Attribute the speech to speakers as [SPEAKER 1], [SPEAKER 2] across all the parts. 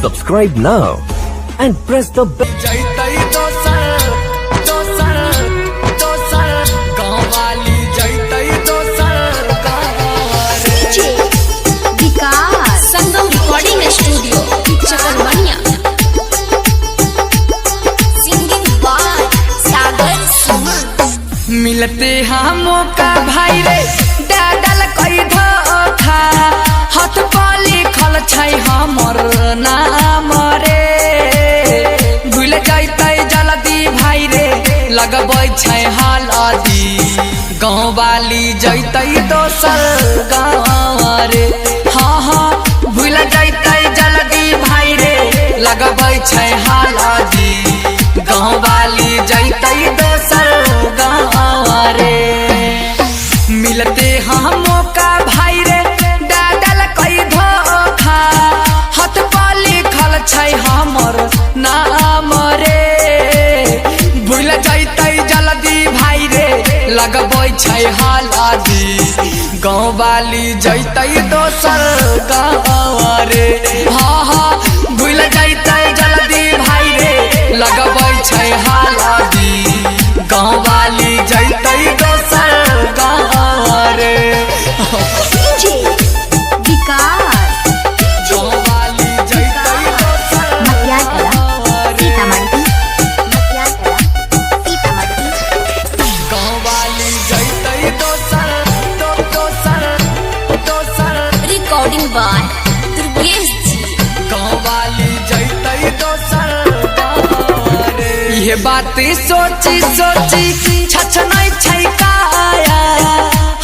[SPEAKER 1] Subscribe now and press the bell.
[SPEAKER 2] Sangam recording studio Chakarmaniya. Singing by Sagar Suman.
[SPEAKER 3] मिलते हम मौका भाई रे डाडल कई धोखा हाथ पर लिखल छै हमर नाम रे। भूल जाइतै जल्दी भाई रे लगबै छै हल्दी गाँव वाली जैतै दोसर गाँव रे। हाँ हाँ भूल जाइतै जल्दी भाई रे लगबै छै हल्दी गाँव वाली जैतै दोसर गाँव रे। मिलते हम मौका भाई रे डाडल कई धोखा हाथ पर लिखल छै हमर नाम रे। भूल जाइतै जल्दी भाई रे लगबै छै हल्दी गाँव वाली जैतै दोसर गाँव रे। हाँ हाँ भूल जाइतै जल्दी भाई रे लगबै छै हल्दी गाँव वाली जैतै दोसर गाँव रे। गाँव वाली जैतै दोसर गाँव वाली जैतै दोसर
[SPEAKER 2] रिकॉर्डिंग बाय दुर्गेश जी।
[SPEAKER 3] गाँव वाली जैतै दोसर गाँव रे। ये बात सोची सोची छछनै छै काया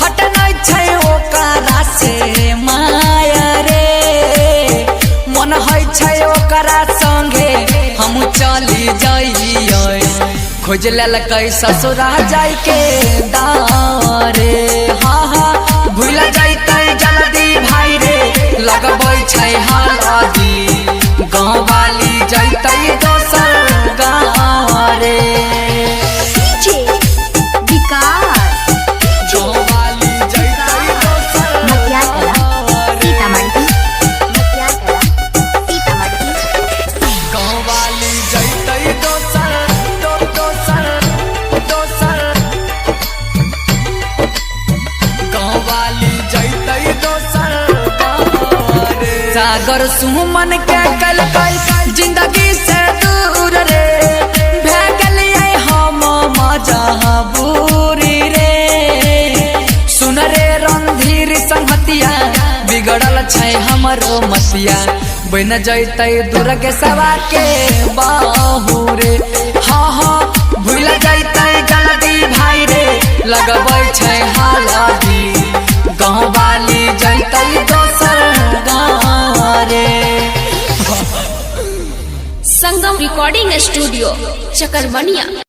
[SPEAKER 3] हटनै छै ओकरा से माया रे। मन होइ छै ओकरा संगे हम चली जाइयै खोज लेलकै ससुरा जाय के दाव रे। हाँ हाँ भूल जाइतै जल्दी भाई रे लगबै छै हल्दी गाँव वाली जैतै दोसर गाँव रे। गाँव वाली जैतै दोसर गाँव रे। गाँव वाली जैतै दोसर गाँव वाली जैतै दोसर गाँव रे। सागर सुमन के कलकै जिंदगी से दूर रे भए गेलियै हम मजबूरी रे। सुन रे रणधीर संगतिया बिगड़ल छै हमरो मतिया बन जैतै दुर्गे सवा के बाहू रे। हाँ हाँ भूल जाइतै जल्दी भाई रे लगबै छै हल्दी गाँव वाली जैतै दोसर गाँव रे।
[SPEAKER 2] संगम रिकॉर्डिंग स्टूडियो चकरमनिया।